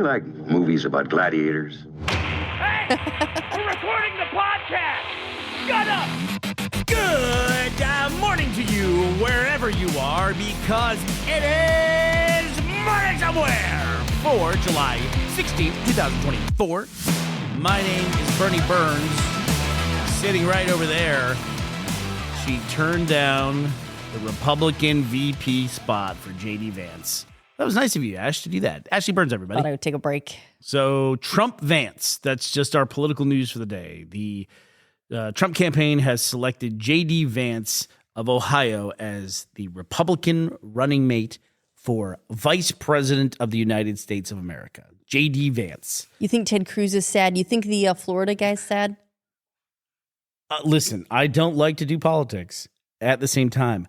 you like movies about gladiators? Hey! We're recording the podcast! Shut up! Good morning to you, wherever you are, because it is Morning Somewhere for July 16th, 2024. My name is Bernie Burns, sitting right over there. She turned down the Republican VP spot for J.D. Vance. That was nice of you, Ash, to do that. Ashley Burns, everybody. Thought I would take a break. So Trump Vance, that's just our political news for the day. The Trump campaign has selected J.D. Vance of Ohio as the Republican running mate for Vice President of the United States of America. J.D. Vance. You think Ted Cruz is sad? You think the Florida guy's sad? Listen, I don't like to do politics. At the same time,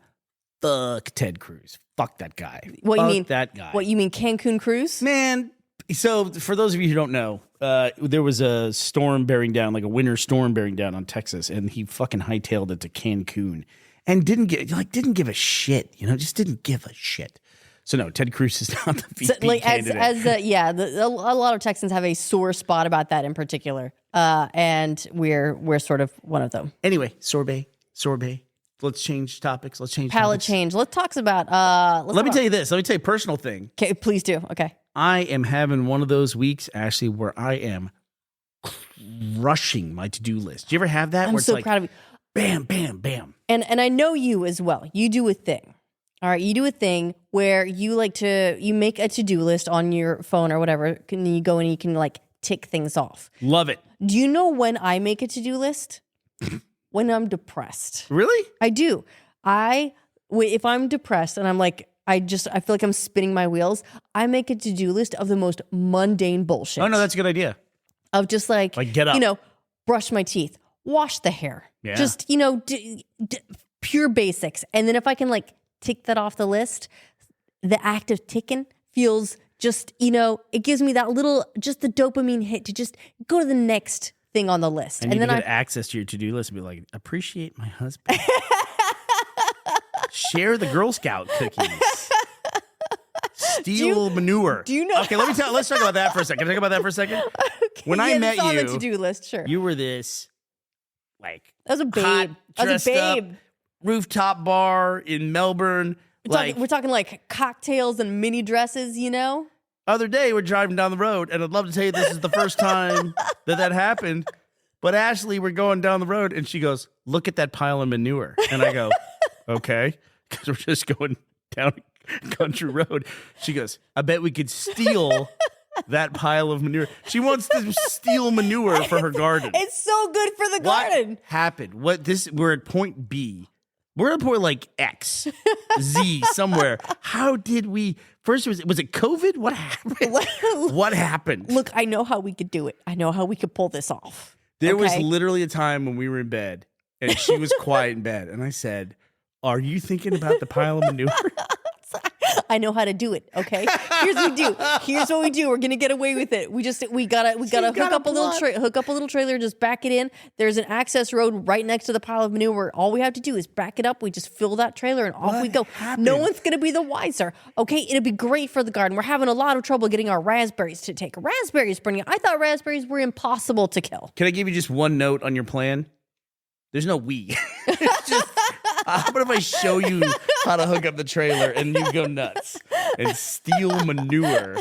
fuck Ted Cruz. Fuck that guy. What fuck you mean? That guy. What you mean, Cancun Cruz? Man, so for those of you who don't know, there was a storm bearing down, like a winter storm bearing down on Texas, and he fucking hightailed it to Cancun and didn't give a shit, just didn't give a shit. So no, Ted Cruz is not the VP candidate. A lot of Texans have a sore spot about that in particular, and we're sort of one of them. Anyway, sorbet. Let's change topics. Palette change. Let's talk about. Let me tell you this. Let me tell you a personal thing. Okay, please do. Okay. I am having one of those weeks, Ashley, where I am crushing my to-do list. Do you ever have that? I'm where so it's proud of you. Bam, bam, bam. And I know you as well. You do a thing. All right, you do a thing where you make a to-do list on your phone or whatever, and you go and you can tick things off. Love it. Do you know when I make a to-do list? When I'm depressed. Really? I do. If I'm depressed and I'm I feel like I'm spinning my wheels, I make a to-do list of the most mundane bullshit. Oh, no, that's a good idea. Of just get up. Brush my teeth, wash the hair. Yeah. Just, pure basics. And then if I can tick that off the list, the act of ticking feels just, it gives me that little, just the dopamine hit to just go to the next thing on the list. And then I get access to your to-do list and be like, appreciate my husband. Share the Girl Scout cookies. Steal manure. Do you know? Okay, let's talk about that for a second. Can I talk about that for a second? Okay, when I met on you, the to-do list, sure. You were this that was a babe. hot, That was a babe. up rooftop bar in Melbourne. We're talking cocktails and mini dresses, Other day, we're driving down the road, and I'd love to tell you this is the first time that happened. But Ashley, we're going down the road, and she goes, "Look at that pile of manure." And I go, "Okay," because we're just going down a country road. She goes, "I bet we could steal that pile of manure." She wants to steal manure for her garden. It's so good for the garden. What happened? We're at point B. We're at point X, Z, somewhere. How did we... First, was it COVID? What happened? What happened? Look, I know how we could do it. I know how we could pull this off. There was literally a time when we were in bed, and she was quiet in bed, and I said, "Are you thinking about the pile of manure?" I know how to do it. Okay, here's what we do. We're gonna get away with it. We gotta hook up a little trailer, just back it in. There's an access road right next to the pile of manure where all we have to do is back it up. We just fill that trailer and off we go. Happened? No one's gonna be the wiser. Okay, it'll be great for the garden. We're having a lot of trouble getting our raspberries to take. Raspberries, Bernie. I thought raspberries were impossible to kill. Can I give you just one note on your plan? There's no we. It's just, how about if I show you how to hook up the trailer and you go nuts and steal manure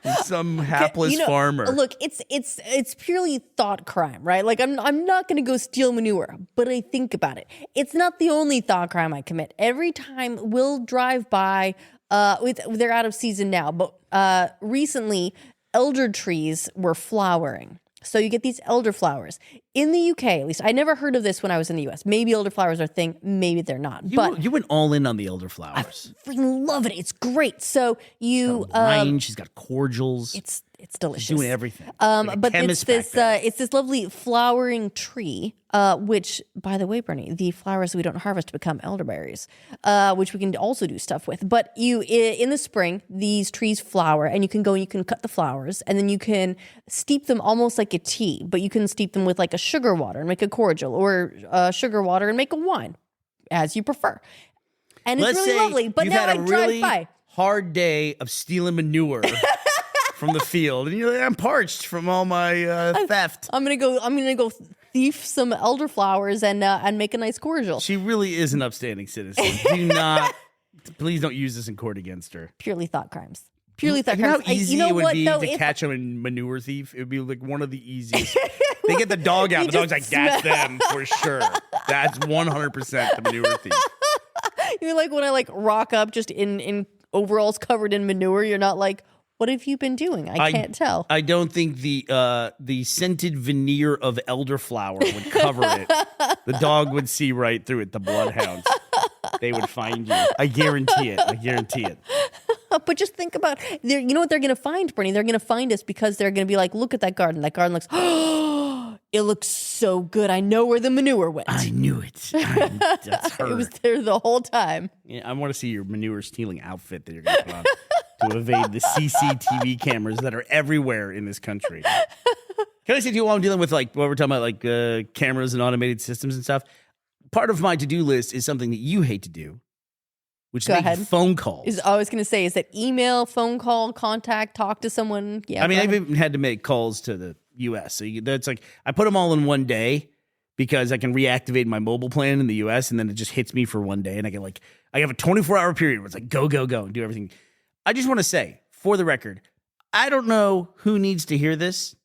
from some hapless farmer? Look, it's purely thought crime, right? I'm not going to go steal manure, but I think about it. It's not the only thought crime I commit. Every time we'll drive by, they're out of season now, but recently elder trees were flowering. So you get these elderflowers. In the UK, at least, I never heard of this when I was in the US. Maybe elderflowers are a thing, maybe they're not. You went all in on the elderflowers. I freaking love it. It's great. So you... She's got wine, she's got cordials. It's delicious. She's doing everything. But it's this lovely flowering tree, which, by the way, Bernie, the flowers we don't harvest become elderberries, which we can also do stuff with. But in the spring, these trees flower, and you can go and you can cut the flowers, and then you can steep them almost like a tea, but you can steep them with like a sugar water and make a cordial, or sugar water and make a wine, as you prefer. And it's really lovely. But now I drive by. Hard day of stealing manure from the field, and you're like, I'm parched from all my theft. I'm gonna go thief some elderflowers and make a nice cordial. She really is an upstanding citizen. Please don't use this in court against her. Purely thought crimes. Purely thought You know crimes. how easy You know it would what, be though? to catch a manure thief? It would be like one of the easiest. They get the dog out. The dog's like, that's them for sure. That's 100% the manure thief. You're like when I like rock up just in overalls covered in manure. You're not like, what have you been doing? I can't tell. I don't think the scented veneer of elderflower would cover it. The dog would see right through it. The bloodhounds. They would find you. I guarantee it. I guarantee it. But just think about, you know what they're going to find, Bernie? They're going to find us because they're going to be like, look at that garden. That garden looks, it looks so good. I know where the manure went. I knew it. That's her. It was there the whole time. Yeah, I want to see your manure stealing outfit that you're going to put on to evade the CCTV cameras that are everywhere in this country. Can I say to you while I'm dealing with like what we're talking about, like cameras and automated systems and stuff? Part of my to-do list is something that you hate to do, which Go is ahead. make phone calls. I was going to say, is that email, phone call, contact, talk to someone? Yeah. I mean, go I've ahead. even had to make calls to the U.S. So that's like, I put them all in one day because I can reactivate my mobile plan in the U.S. and then it just hits me for one day. And I have a 24-hour period where it's like, go, and do everything. I just want to say, for the record, I don't know who needs to hear this.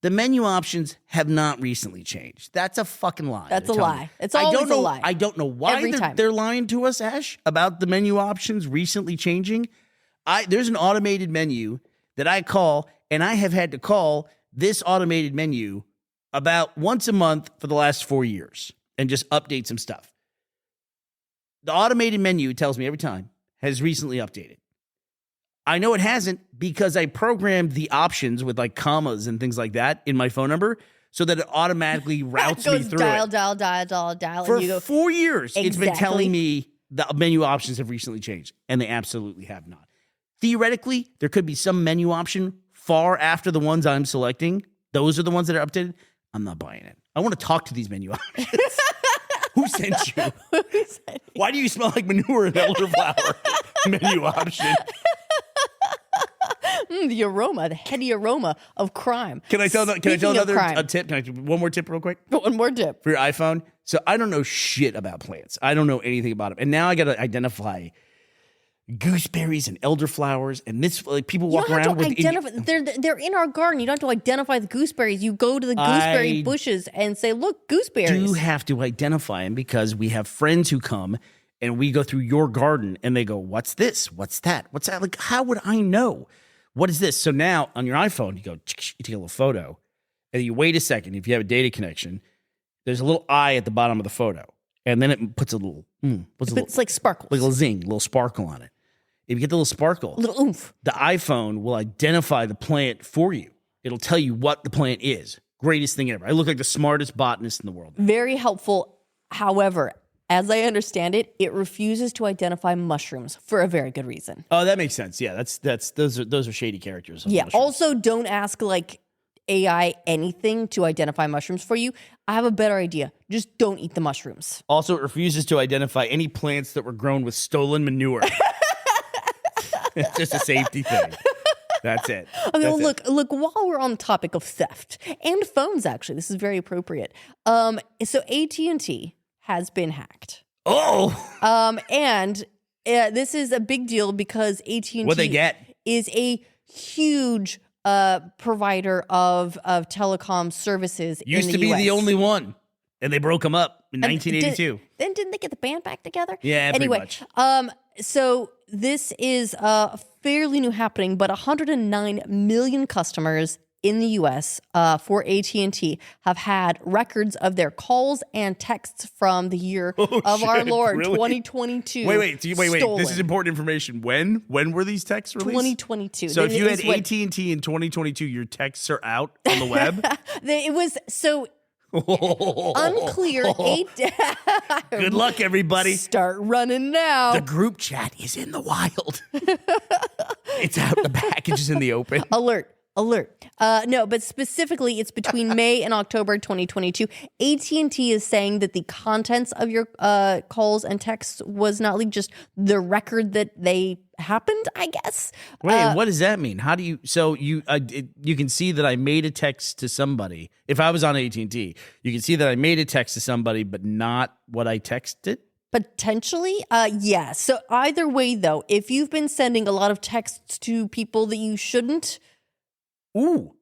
The menu options have not recently changed. That's a fucking lie. That's a They're telling lie. me. It's always a lie. I don't know why Every time. they're lying to us, Ash, about the menu options recently changing. There's an automated menu that I call, and I have had to call this automated menu about once a month for the last 4 years and just update some stuff. The automated menu tells me every time has recently updated. I know it hasn't because I programmed the options with like commas and things like that in my phone number so that it automatically routes me goes through dial, it. dial. For And you go, 4 years, it's been Exactly. telling me the menu options have recently changed, and they absolutely have not. Theoretically, there could be some menu option far after the ones I'm selecting. Those are the ones that are updated. I'm not buying it. I want to talk to these menu options. Who sent you? Why do you smell like manure and elderflower? Menu option. the aroma, the heady aroma of crime. Can I tell Speaking of another crime, tip? Can I do one more tip real quick one more tip. for your iPhone? So I don't know shit about plants. I don't know anything about them. And now I got to identify gooseberries and elderflowers. And this, like, people You walk don't have around to with identify. They're in our garden. You don't have to identify the gooseberries. You go to the gooseberry I bushes and say, "Look, gooseberries." do have to identify them because we have friends who come and we go through your garden and they go, "What's this? What's that? What's that?" Like, how would I know? What is this? So now on your iPhone, you go, you take a little photo and you wait a second. If you have a data connection, there's a little eye at the bottom of the photo. And then it puts a little, It's like sparkles, like a little zing, a little sparkle on it. If you get the little sparkle, a little oomph. the iPhone will identify the plant for you. It'll tell you what the plant is. Greatest thing ever. I look like the smartest botanist in the world. Very helpful. However, as I understand it, it refuses to identify mushrooms for a very good reason. Oh, that makes sense. Yeah, those are shady characters. Yeah. Also, don't ask like AI anything to identify mushrooms for you. I have a better idea. Just don't eat the mushrooms. Also, it refuses to identify any plants that were grown with stolen manure. It's just a safety thing. That's it. Okay, well, That's it. look. While we're on the topic of theft and phones, actually, this is very appropriate. So AT&T has been hacked. Oh, And this is a big deal because AT&T What'd they get? is a huge provider of telecom services. used in to the be US. the only one, and they broke them up in And 1982. Then didn't they get the band back together? Yeah, pretty Anyway, much. so this is fairly new happening, but 109 million customers in the U.S. For AT&T have had records of their calls and texts from the year of our shit, Lord, really? 2022. Wait. stolen. This is important information. When were these texts released? 2022. So if you had Is what- AT&T in 2022, your texts are out on the web. It was so unclear. Good luck, everybody. Start running now. The group chat is in the wild. It's out. The package is in the open. Alert. Alert. No, but specifically, it's between May and October 2022. AT&T is saying that the contents of your calls and texts was not leaked, just the record that they happened, I guess. Wait, and what does that mean? How do you? So you can see that I made a text to somebody. If I was on AT&T, you can see that I made a text to somebody, but not what I texted. Potentially, yeah. So either way, though, if you've been sending a lot of texts to people that you shouldn't, Ooh.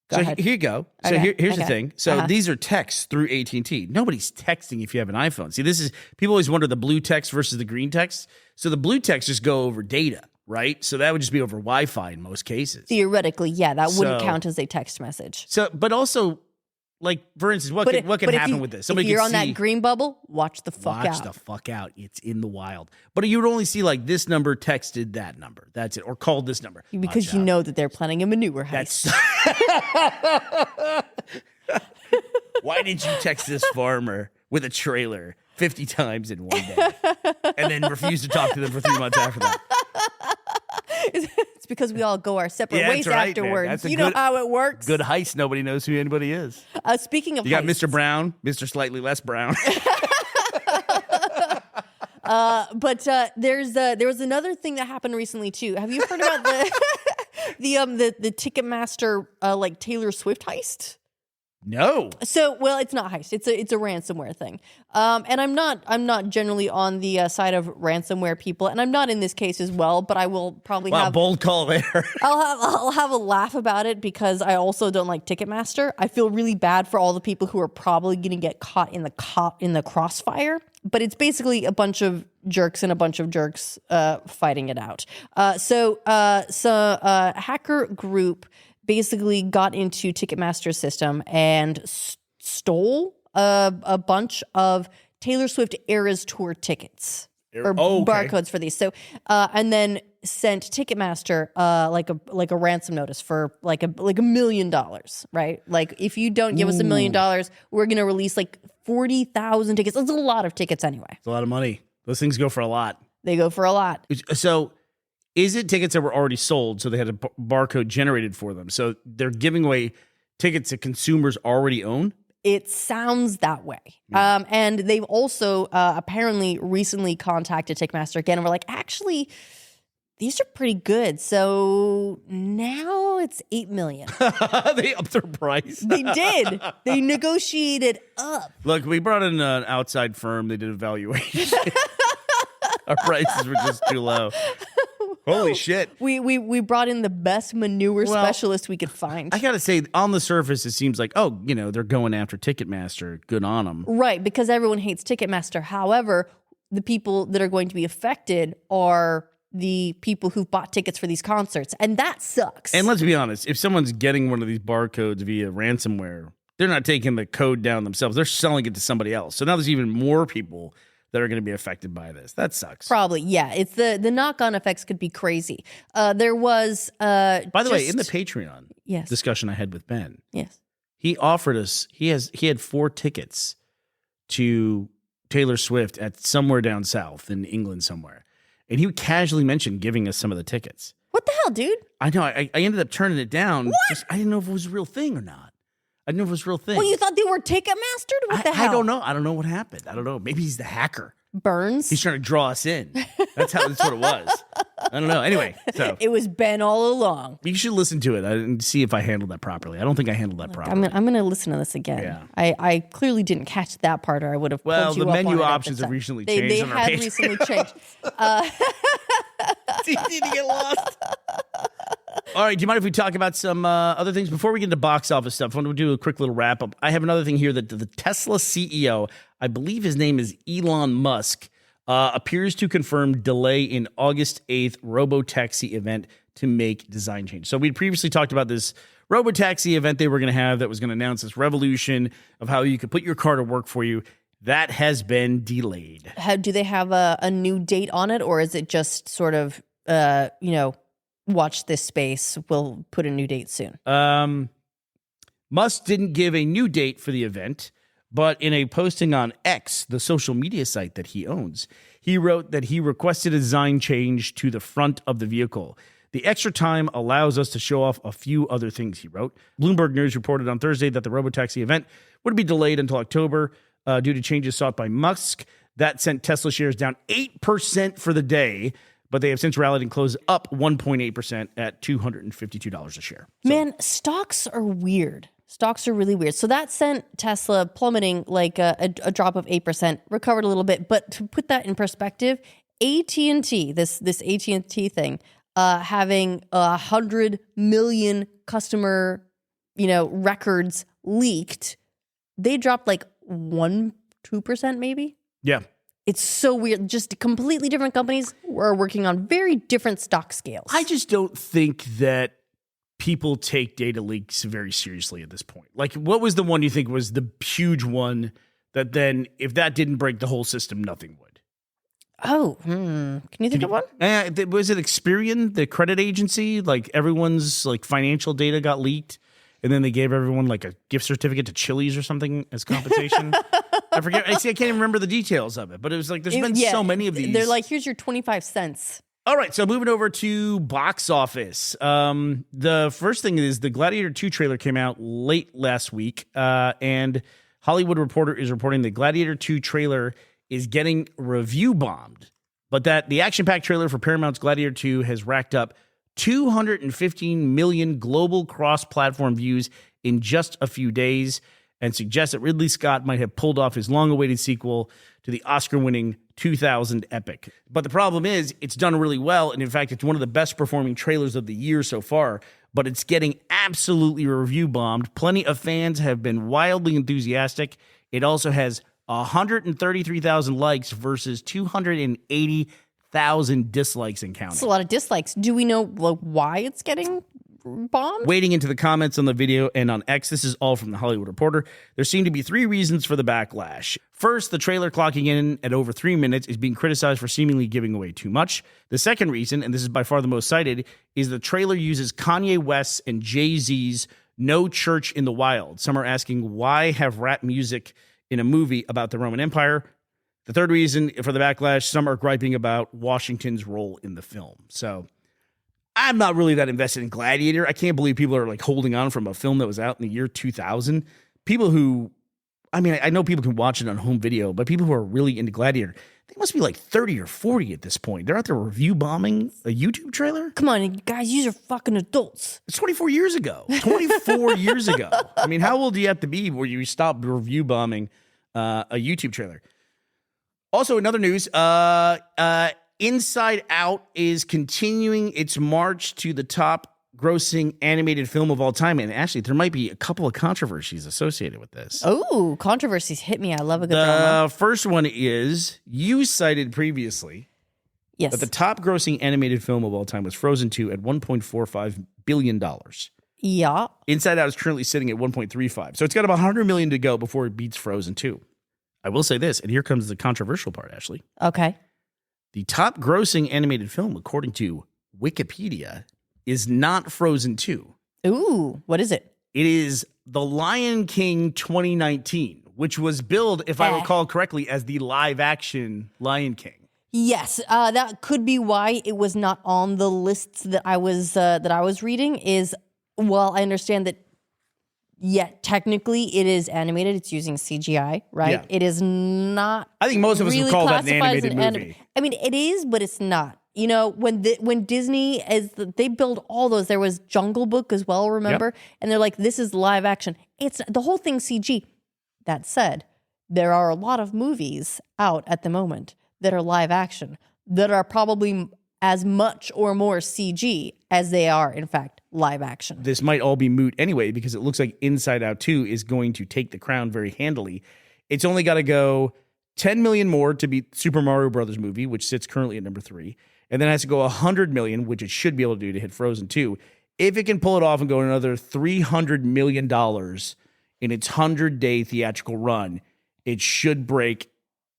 Go ahead. Here you go. So Okay, here's the okay. thing. So these are texts through AT&T. Nobody's texting if you have an iPhone. See, this is people always wonder the blue text versus the green text. So the blue text just go over data, right? So that would just be over Wi-Fi in most cases. theoretically, yeah, that wouldn't So- count as a text message. So, but also, like for instance, what can if happen you- with this? If you're can on see, that green bubble, watch the fuck watch out. the fuck out. It's in the wild. But you would only see like this number texted that number. That's it, or called this number. Because Watch you out. know that they're planning a manure heist. That's why did you text this farmer with a trailer 50 times in one day and then refuse to talk to them for 3 months after that? It's because we all go our separate Yeah, ways that's right, man. afterwards. That's a You know good- how it works. Good heist. Nobody knows who anybody is. Speaking of You got heists, Mr. Brown, Mr. Slightly Less Brown. but there was another thing that happened recently too. Have you heard about the Ticketmaster like Taylor Swift heist? No. So, well, it's not heist. It's a ransomware thing. And I'm not generally on the side of ransomware people, and I'm not in this case as well. But I will probably Wow, have bold call there. I'll have a laugh about it because I also don't like Ticketmaster. I feel really bad for all the people who are probably going to get caught in the crossfire. But it's basically a bunch of jerks and a bunch of jerks fighting it out. So a hacker group basically got into Ticketmaster's system and stole a bunch of Taylor Swift Eras Tour tickets or barcodes for these. So and then sent Ticketmaster like a ransom notice for like $1 million, right? Like if you don't give us $1 million, we're gonna release like 40,000 tickets. That's a lot of tickets anyway. It's a lot of money. Those things go for a lot. They go for a lot. So is it tickets that were already sold, so they had a barcode generated for them? So they're giving away tickets that consumers already own? It sounds that way. And they've also apparently recently contacted Ticketmaster again and were like, actually, these are pretty good. So now it's $8 million. They upped their price. They did. They negotiated up. Look, we brought in an outside firm. They did a valuation. Our prices were just too low. Holy shit. We brought in the best manure specialist we could find. I got to say, on the surface, it seems like, oh, they're going after Ticketmaster. Good on them. Right, because everyone hates Ticketmaster. However, the people that are going to be affected are the people who've bought tickets for these concerts, and that sucks. And let's be honest, if someone's getting one of these barcodes via ransomware, they're not taking the code down themselves. They're selling it to somebody else. So now there's even more people that are going to be affected by this. That sucks. Probably, yeah. It's the knock-on effects could be crazy. There was By the way, in the Patreon yes, discussion I had with Ben, yes, he offered us, he had 4 tickets to Taylor Swift at somewhere down south in England somewhere. And he casually mentioned giving us some of the tickets. what the hell, dude? I know. I ended up turning it down. I didn't know if it was a real thing or not. I didn't know if it was a real thing. Well, you thought they were Ticketmastered? What the hell? I don't know. I don't know what happened. I don't know. Maybe he's the hacker. Burns. He's trying to draw us in. That's what it was. I don't know. Anyway, so It was Ben all along. you should listen to it and see if I handled that properly. I don't think I handled that properly. I'm gonna listen to this again. Yeah. I clearly didn't catch that part, or I would have. Well, pulled you the up menu on it at the options have time. recently They changed on our had page. recently changed. It's easy to get lost. All right, do you mind if we talk about some other things? Before we get into box office stuff, I want to do a quick little wrap up. I have another thing here that the Tesla CEO, I believe his name is Elon Musk, appears to confirm delay in August 8th robotaxi event to make design change. So we'd previously talked about this robotaxi event they were going to have that was going to announce this revolution of how you could put your car to work for you. That has been delayed. Do they have a new date on it, or is it just sort of watch this space? We'll put a new date soon. Musk didn't give a new date for the event, but in a posting on X, the social media site that he owns, he wrote that he requested a design change to the front of the vehicle. The extra time allows us to show off a few other things, he wrote. Bloomberg News reported on Thursday that the robotaxi event would be delayed until October due to changes sought by Musk. That sent Tesla shares down 8% for the day, but they have since rallied and closed up 1.8% at $252 a share. So, Man, stocks are weird. Stocks are really weird. So that sent Tesla plummeting like a drop of 8%, recovered a little bit. But to put that in perspective, AT&T, this AT&T thing, having 100 million customer, records leaked, they dropped like 2% maybe. yeah. It's so weird. Just completely different companies are working on very different stock scales. I just don't think that people take data leaks very seriously at this point. Like, what was the one you think was the huge one that then, if that didn't break the whole system, nothing would? Oh, can you think of one? Was it Experian, the credit agency? Like, everyone's like financial data got leaked, and then they gave everyone like a gift certificate to Chili's or something as compensation. I forget. I can't even remember the details of it, but it was like there's been so many of these. They're like, here's your 25 cents. All right, so moving over to box office. The first thing is the Gladiator 2 trailer came out late last week, and Hollywood Reporter is reporting the Gladiator 2 trailer is getting review bombed, but that the action-packed trailer for Paramount's Gladiator 2 has racked up 215 million global cross-platform views in just a few days, and suggests that Ridley Scott might have pulled off his long-awaited sequel to the Oscar-winning 2000 epic. But the problem is, it's done really well, and in fact, it's one of the best-performing trailers of the year so far, but it's getting absolutely review bombed. Plenty of fans have been wildly enthusiastic. It also has 133,000 likes versus 280,000 dislikes and counting. That's a lot of dislikes. Do we know why it's getting bombed? Wading into the comments on the video and on X, this is all from the Hollywood Reporter. There seem to be three reasons for the backlash. First, the trailer clocking in at over 3 minutes is being criticized for seemingly giving away too much. The second reason, and this is by far the most cited, is the trailer uses Kanye West's and Jay-Z's No Church in the Wild. Some are asking, why have rap music in a movie about the Roman Empire? The third reason for the backlash, some are griping about Washington's role in the film. So I'm not really that invested in Gladiator. I can't believe people are like holding on from a film that was out in the year 2000. People who, I mean, I know people can watch it on home video, but people who are really into Gladiator, they must be like 30 or 40 at this point. They're out there review bombing a YouTube trailer. Come on, guys, you are fucking adults. It's 24 years ago. 24 years ago. I mean, how old do you have to be where you stop review bombing a YouTube trailer? Also, in other news, Inside Out is continuing its march to the top grossing animated film of all time. And actually, there might be a couple of controversies associated with this. Oh, controversies hit me. I love a good drama. The first one is, you cited previously Yes. that the top grossing animated film of all time was Frozen 2 at $1.45 billion. Yeah. Inside Out is currently sitting at 1.35. So it's got about 100 million to go before it beats Frozen 2. I will say this, and here comes the controversial part, Ashley. Okay. The top grossing animated film, according to Wikipedia, is not Frozen 2. Ooh, what is it? It is The Lion King 2019, which was billed, if I recall correctly, as the live-action Lion King. Yes, that could be why it was not on the lists that I was reading. Is, well, I understand that. Yet technically, it is animated. It's using CGI, right? Yeah. It is not. I think most of us would call that an animated movie. I mean, it is, but it's not. You know, when Disney they build all those. There was Jungle Book as well. Remember? Yep. And they're like, this is live action. It's the whole thing CG. That said, there are a lot of movies out at the moment that are live action that are probably as much or more CG as they are, in fact, live action. This might all be moot anyway, because it looks like Inside Out 2 is going to take the crown very handily. It's only got to go 10 million more to beat Super Mario Brothers movie, which sits currently at number 3. And then it has to go 100 million, which it should be able to do to hit Frozen 2. If it can pull it off and go another $300 million in its 100-day theatrical run, it should break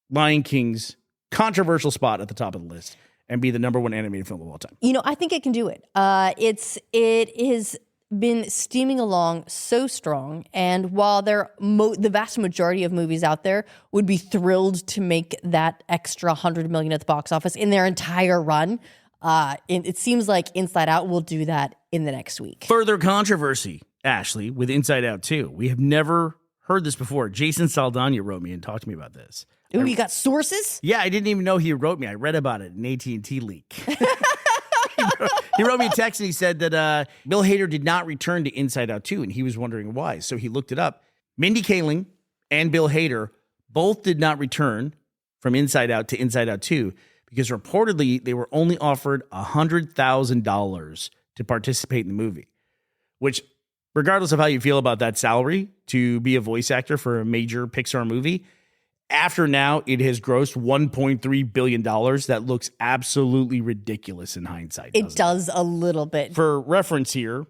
Lion King's controversial spot at the top of the list and be the number one animated film of all time. You know, I think it can do it. It has been steaming along so strong, and while the vast majority of movies out there would be thrilled to make that extra $100 million at the box office in their entire run, It seems like Inside Out will do that in the next week. Further controversy, Ashley, with Inside Out 2. We have never heard this before. Jason Saldana wrote me and talked to me about this. Ooh, you got sources? Yeah, I didn't even know he wrote me. I read about it in AT&T leak. He wrote me a text and he said that Bill Hader did not return to Inside Out 2, and he was wondering why. So he looked it up. Mindy Kaling and Bill Hader both did not return from Inside Out to Inside Out 2 because reportedly they were only offered $100,000 to participate in the movie, which, regardless of how you feel about that salary to be a voice actor for a major Pixar movie, after now it has grossed $1.3 billion. That looks absolutely ridiculous in hindsight. It does a little bit. For reference here,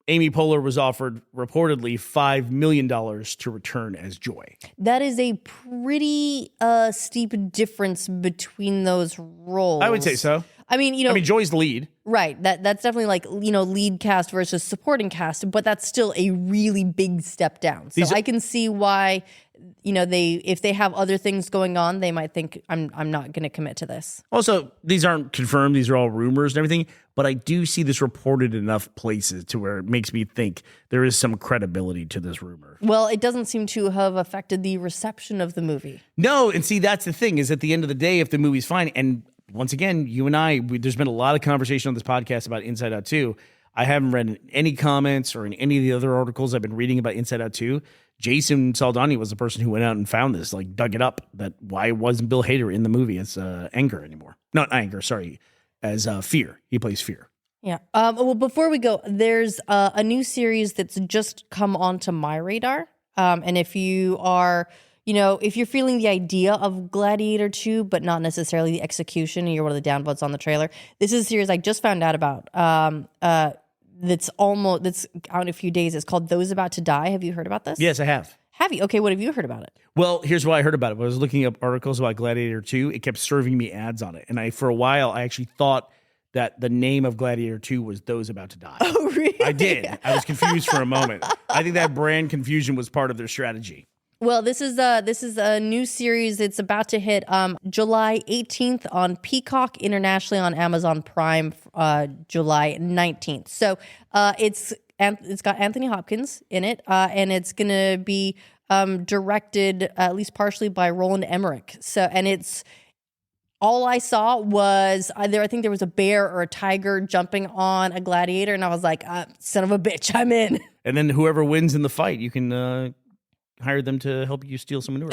Amy Poehler was offered reportedly $5 million to return as Joy. That is a pretty steep difference between those roles. I would say so. I mean, Joy's the lead. Right. That's definitely like, lead cast versus supporting cast, but that's still a really big step down. So I can see why, if they have other things going on, they might think I'm not going to commit to this. Also, these aren't confirmed. These are all rumors and everything, but I do see this reported in enough places to where it makes me think there is some credibility to this rumor. Well, it doesn't seem to have affected the reception of the movie. No. And see, that's the thing is at the end of the day, if the movie's fine, and once again, you and I, there's been a lot of conversation on this podcast about Inside Out 2. I haven't read any comments or in any of the other articles I've been reading about Inside Out 2. Jason Saldana was the person who went out and found this, like dug it up, that why wasn't Bill Hader in the movie as Anger anymore? Not Anger, sorry, as Fear. He plays Fear. Yeah. Well, before we go, there's a new series that's just come onto my radar. And if you are... if you're feeling the idea of Gladiator 2, but not necessarily the execution, and you're one of the downvotes on the trailer, this is a series I just found out about. That's out in a few days. It's called Those About to Die. Have you heard about this? Yes, I have. Have you? Okay, what have you heard about it? Well, here's why I heard about it. When I was looking up articles about Gladiator 2, it kept serving me ads on it. And for a while, I actually thought that the name of Gladiator 2 was Those About to Die. Oh, really? I did. I was confused for a moment. I think that brand confusion was part of their strategy. Well, this is a new series. It's about to hit July 18th on Peacock, internationally on Amazon Prime July 19th. So it's got Anthony Hopkins in it, and it's going to be directed at least partially by Roland Emmerich. So, and it's all I saw was I think there was a bear or a tiger jumping on a gladiator, and I was like, son of a bitch, I'm in. And then whoever wins in the fight, you can hire them to help you steal some manure.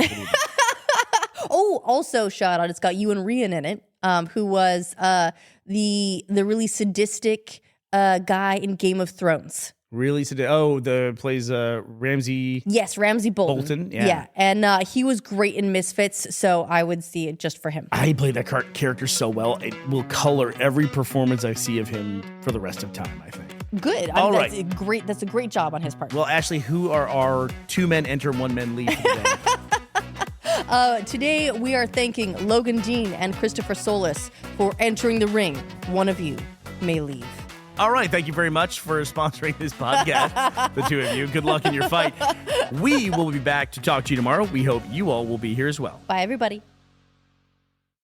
Oh, also shout out, it's got Ewan Ryan in it, who was the really sadistic guy in Game of Thrones. Really? The plays Ramsey. Yes, Ramsey Bolton. Yeah. And he was great in Misfits, so I would see it just for him. I played that character so well. It will color every performance I see of him for the rest of time, I think. Good. All right. That's a great job on his part. Well, Ashley, who are our 2 men enter, 1 man leave today? Today, we are thanking Logan Dean and Christopher Solis for entering the ring. One of you may leave. All right. Thank you very much for sponsoring this podcast, the 2 of you. Good luck in your fight. We will be back to talk to you tomorrow. We hope you all will be here as well. Bye, everybody.